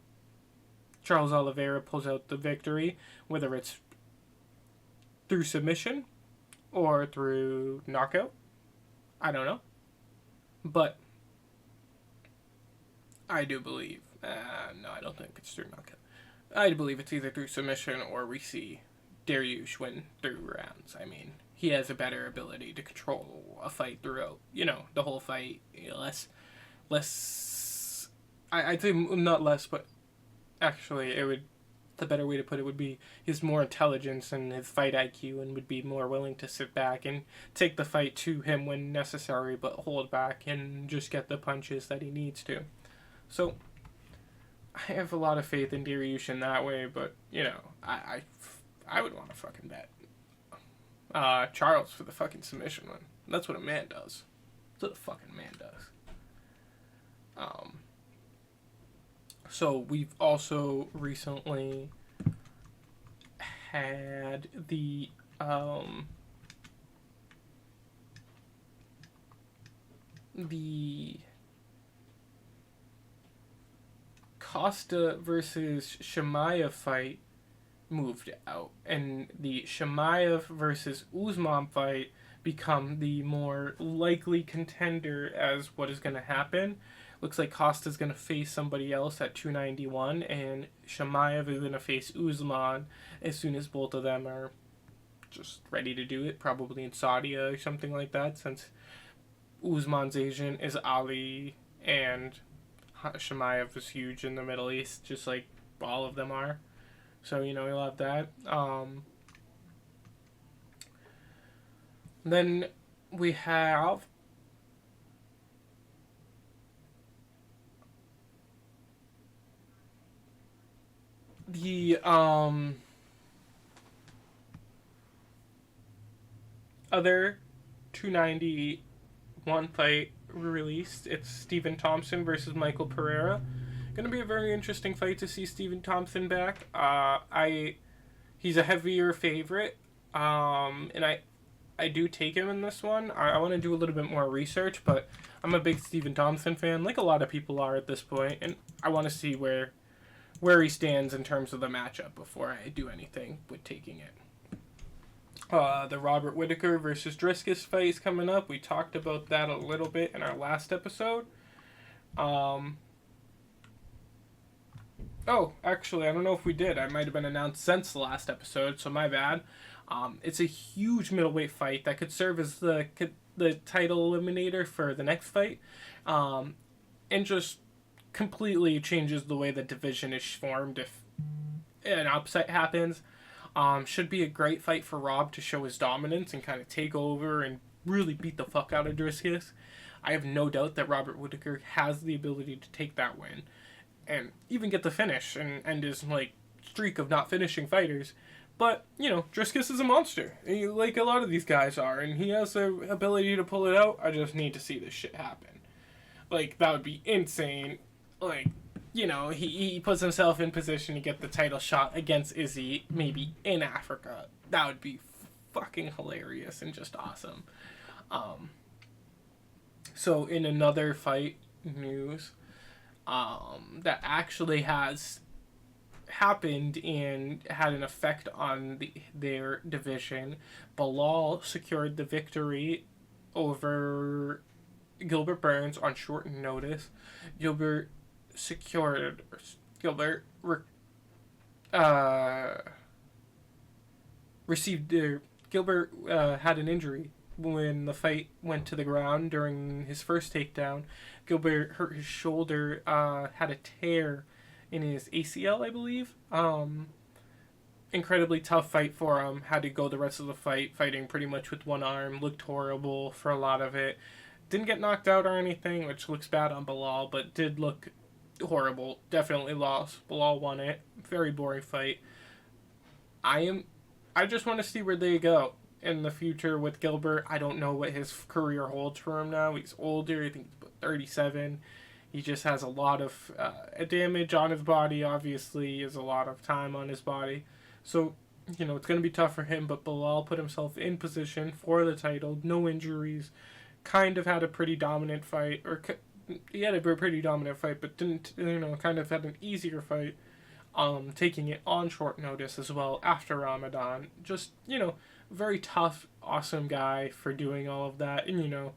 A: Charles Oliveira pulls out the victory, whether it's through submission or through knockout. I don't know. But I do believe. No, I don't think it's through knockout. I believe it's either through submission or we see Dariush win through rounds. I mean, he has a better ability to control a fight throughout, the whole fight. Less. I'd say not less, but actually, the better way to put it would be his more intelligence and his fight IQ, and would be more willing to sit back and take the fight to him when necessary, but hold back and just get the punches that he needs to. So, I have a lot of faith in Dariush in that way, but, I would want to fucking bet Charles for the fucking submission win. That's what a man does. That's what a fucking man does. So we've also recently had the Costa versus Chimaev fight moved out, and the Chimaev versus Usman fight become the more likely contender as what is going to happen. Looks like Costa's going to face somebody else at 291, and Chimaev is going to face Usman as soon as both of them are just ready to do it, probably in Saudi or something like that, since Usman's agent is Ali, and Chimaev is huge in the Middle East, just like all of them are. So, we'll have that. Then we have the other 291 fight released. It's Stephen Thompson versus Michael Pereira. Going to be a very interesting fight to see Stephen Thompson back. He's a heavier favorite, and I do take him in this one. I want to do a little bit more research, but I'm a big Stephen Thompson fan, like a lot of people are at this point, and I want to see where he stands in terms of the matchup before I do anything with taking it. The Robert Whittaker versus Driscus fight is coming up. We talked about that a little bit in our last episode. Oh, actually, I don't know if we did. I might have been announced since the last episode, so my bad. It's a huge middleweight fight that could serve as the title eliminator for the next fight, and just completely changes the way the division is formed if an upset happens. Should be a great fight for Rob to show his dominance and kind of take over and really beat the fuck out of Driscus. I have no doubt that Robert Whittaker has the ability to take that win and even get the finish and end his streak of not finishing fighters. But, Driscus is a monster, like a lot of these guys are, and he has the ability to pull it out. I just need to see this shit happen. That would be insane. He puts himself in position to get the title shot against Izzy, maybe in Africa. That would be fucking hilarious and just awesome. So in another fight news, that actually has happened and had an effect on their division, Bilal secured the victory over Gilbert Burns on short notice. Gilbert received their Gilbert had an injury when the fight went to the ground during his first takedown. Gilbert hurt his shoulder, had a tear in his ACL, I believe. Incredibly tough fight for him. Had to go the rest of the fight fighting pretty much with one arm. Looked horrible for a lot of it. Didn't get knocked out or anything, which looks bad on Bilal, but did look horrible. Definitely lost. Bilal won it. Very boring fight. I just want to see where they go in the future with Gilbert. I don't know what his career holds for him now. He's older. I think he's about 37. He just has a lot of damage on his body, obviously. He has a lot of time on his body. So, it's going to be tough for him, but Bilal put himself in position for the title. No injuries. Kind of had a pretty dominant fight. He had a pretty dominant fight, but didn't, kind of had an easier fight. Taking it on short notice as well after Ramadan. Just, very tough, awesome guy for doing all of that. And,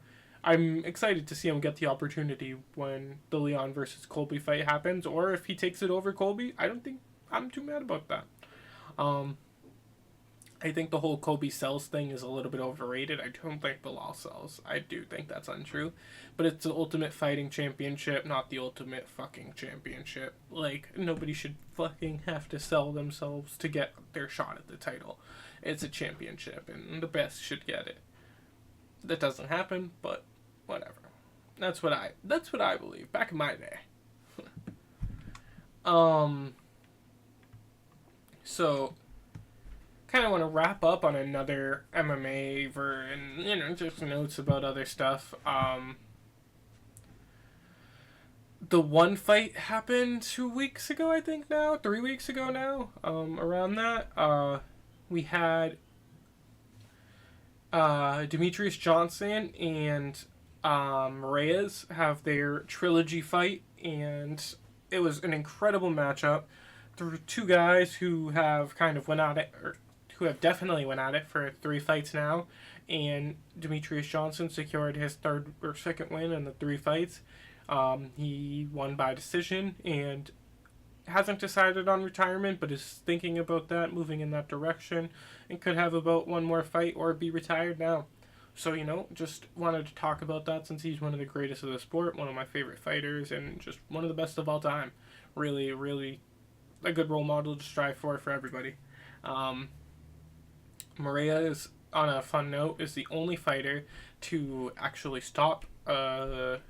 A: I'm excited to see him get the opportunity when the Leon versus Colby fight happens, or if he takes it over Colby. I don't think I'm too mad about that. I think the whole Kobe sells thing is a little bit overrated. I don't think Bilal sells. I do think that's untrue. But it's the Ultimate Fighting Championship, not the Ultimate fucking Championship. Like, nobody should fucking have to sell themselves to get their shot at the title. It's a championship, and the best should get it. That doesn't happen, but whatever. That's what I believe. Back in my day. So kind of want to wrap up on another MMA and just notes about other stuff. The one fight happened 2 weeks ago, I think now, 3 weeks ago now. Around that, we had Demetrius Johnson and Reyes have their trilogy fight, and it was an incredible matchup. Through two guys who have kind of went at it, or who have definitely went at it for 3 fights now, and Demetrius Johnson secured his third or second win in the 3 fights. He won by decision and hasn't decided on retirement, but is thinking about that, moving in that direction, and could have about one more fight or be retired now. So, just wanted to talk about that since he's one of the greatest of the sport, one of my favorite fighters, and just one of the best of all time. Really, really a good role model to strive for everybody. Maria is, on a fun note, is the only fighter to actually stop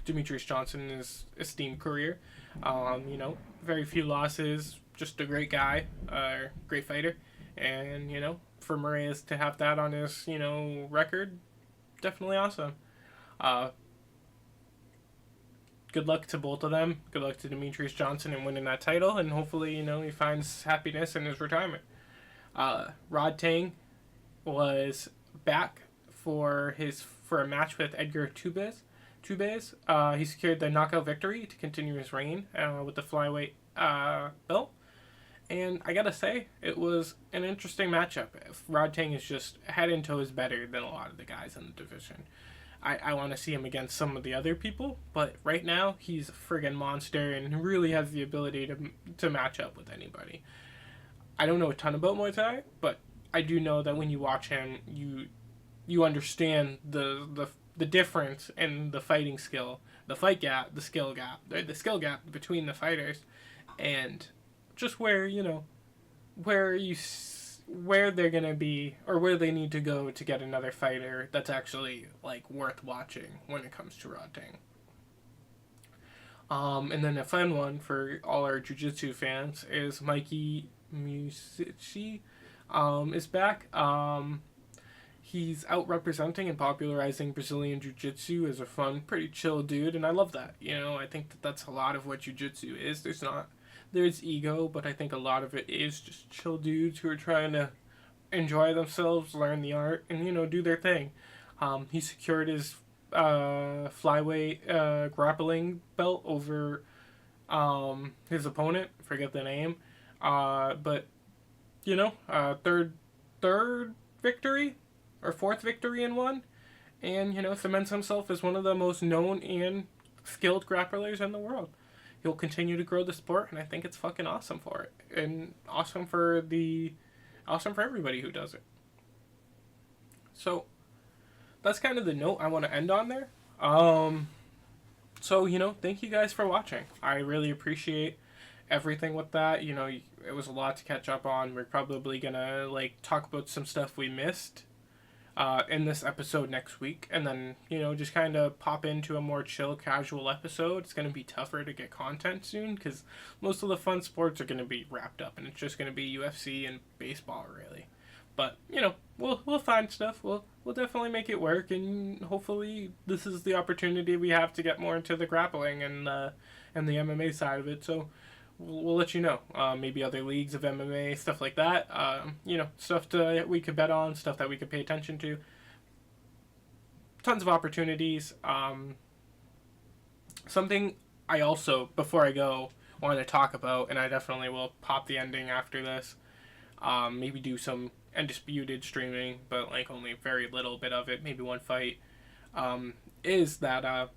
A: Demetrius Johnson in his esteemed career. Very few losses, just a great guy, great fighter. And, for Moraes to have that on his, record, definitely awesome. Good luck to both of them. Good luck to Demetrius Johnson in winning that title, and hopefully, he finds happiness in his retirement. Rod Tang was back for a match with Edgar Tubez. He secured the knockout victory to continue his reign with the flyweight belt. And I gotta say, it was an interesting matchup. Rod Tang is just head and toes better than a lot of the guys in the division. I want to see him against some of the other people, but right now he's a friggin' monster and really has the ability to match up with anybody. I don't know a ton about Muay Thai, but I do know that when you watch him, you understand the difference in the fighting skill, the skill gap between the fighters, and just where they're gonna be or where they need to go to get another fighter that's actually worth watching when it comes to Rod Tang. And then a fun one for all our jiu-jitsu fans is Mikey Musici is back. He's out representing and popularizing Brazilian jiu-jitsu as a fun, pretty chill dude, and I love that. I think that's a lot of what jiu-jitsu is. There's ego, but I think a lot of it is just chill dudes who are trying to enjoy themselves, learn the art, and, do their thing. He secured his flyweight grappling belt over his opponent, forget the name, but third victory or fourth victory in one, and cements himself as one of the most known and skilled grapplers in the world. He'll continue to grow the sport, and I think it's fucking awesome for it, and awesome for everybody who does it. So that's kind of the note I want to end on there. Um, so thank you guys for watching. I really appreciate everything with that. It was a lot to catch up on. We're probably gonna talk about some stuff we missed in this episode next week, and then just kind of pop into a more chill, casual episode. It's gonna be tougher to get content soon because most of the fun sports are gonna be wrapped up, and it's just gonna be UFC and baseball really. But we'll find stuff. We'll definitely make it work, and hopefully this is the opportunity we have to get more into the grappling and the MMA side of it. So we'll let you know. Maybe other leagues of MMA, stuff like that. Stuff we could bet on, stuff that we could pay attention to. Tons of opportunities. Something I also, before I go, want to talk about, and I definitely will pop the ending after this. Maybe do some undisputed streaming, but only a very little bit of it, maybe one fight. Is that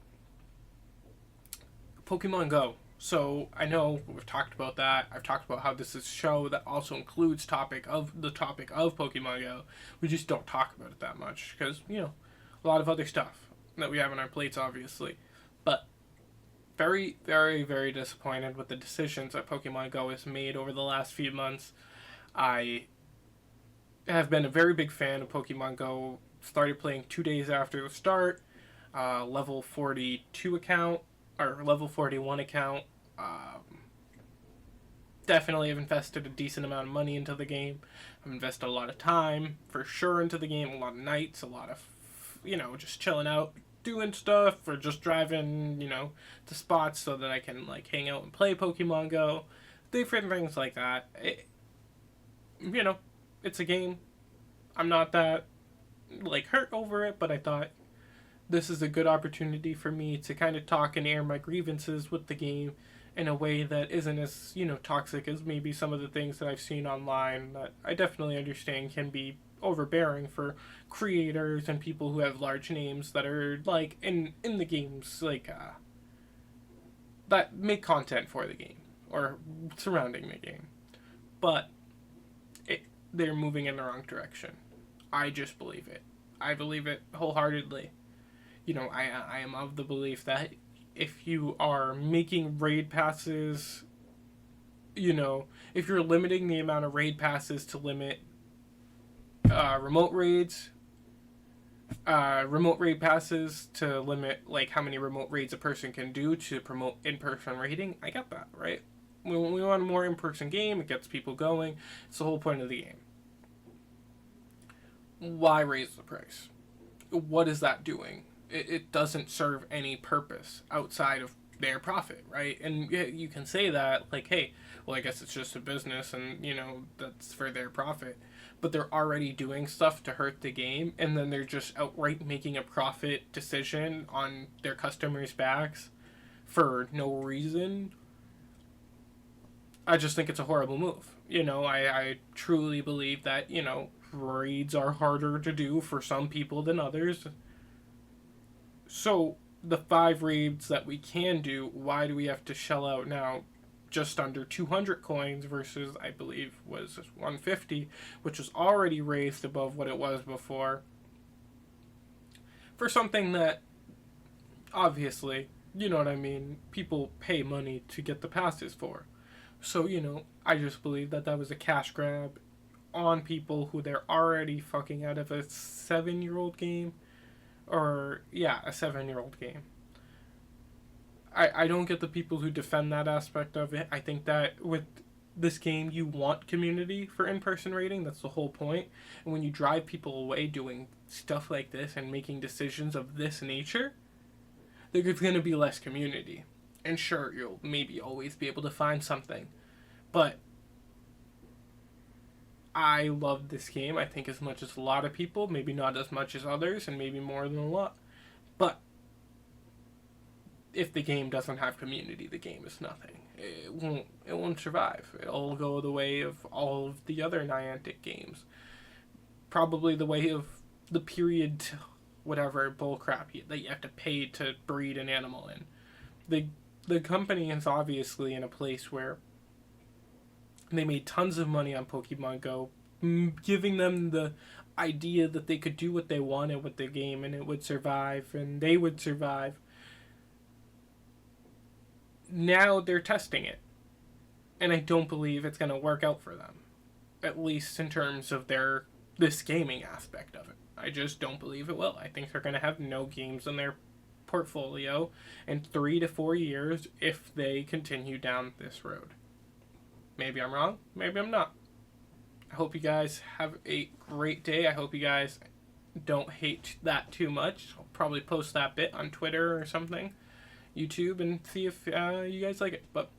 A: Pokemon Go. So I know we've talked about that. I've talked about how this is a show that also includes the topic of Pokemon Go. We just don't talk about it that much because a lot of other stuff that we have on our plates, obviously. But very, very, very disappointed with the decisions that Pokemon Go has made over the last few months. I have been a very big fan of Pokemon Go. Started playing 2 days after the start. Level 42 account or level 41 account. Definitely have invested a decent amount of money into the game. I've invested a lot of time for sure into the game. A lot of nights, a lot of just chilling out, doing stuff, or just driving to spots so that I can hang out and play Pokemon Go. Different things like that. It's a game. I'm not that hurt over it, but I thought this is a good opportunity for me to kind of talk and air my grievances with the game in a way that isn't as toxic as maybe some of the things that I've seen online that I definitely understand can be overbearing for creators and people who have large names that are in the games that make content for the game or surrounding the game. But they're moving in the wrong direction. I just believe it. I believe it wholeheartedly. I am of the belief that if you are making raid passes, if you're limiting the amount of raid passes to limit remote raids, remote raid passes to limit how many remote raids a person can do to promote in-person raiding, I get that, right? We want a more in-person game. It gets people going. It's the whole point of the game. Why raise the price? What is that doing? It doesn't serve any purpose outside of their profit, right? And you can say that, hey, well, I guess it's just a business and, that's for their profit. But they're already doing stuff to hurt the game, and then they're just outright making a profit decision on their customers' backs for no reason. I just think it's a horrible move. I truly believe that, raids are harder to do for some people than others. So, the 5 raids that we can do, why do we have to shell out now just under 200 coins versus, I believe, was 150, which was already raised above what it was before, for something that, obviously, you know what I mean, people pay money to get the passes for. So, I just believe that was a cash grab on people who they're already fucking out of a 7-year-old game. Or, yeah, a 7-year-old game. I don't get the people who defend that aspect of it. I think that with this game, you want community for in-person rating. That's the whole point. And when you drive people away doing stuff like this and making decisions of this nature, there's going to be less community. And sure, you'll maybe always be able to find something. But I love this game, I think, as much as a lot of people. Maybe not as much as others, and maybe more than a lot. But if the game doesn't have community, the game is nothing. It won't survive. It'll go the way of all of the other Niantic games. Probably the way of the period, whatever bullcrap that you have to pay to breed an animal in. The company is obviously in a place where they made tons of money on Pokemon Go giving them the idea that they could do what they wanted with the game and it would survive and they would survive. Now they're testing it. And I don't believe it's going to work out for them. At least in terms of this gaming aspect of it. I just don't believe it will. I think they're going to have no games in their portfolio in 3 to 4 years if they continue down this road. Maybe I'm wrong. Maybe I'm not. I hope you guys have a great day. I hope you guys don't hate that too much. I'll probably post that bit on Twitter or something, YouTube, and see if you guys like it. But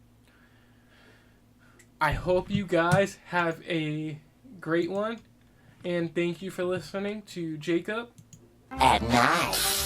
A: I hope you guys have a great one. And thank you for listening to Jacob
C: at Night.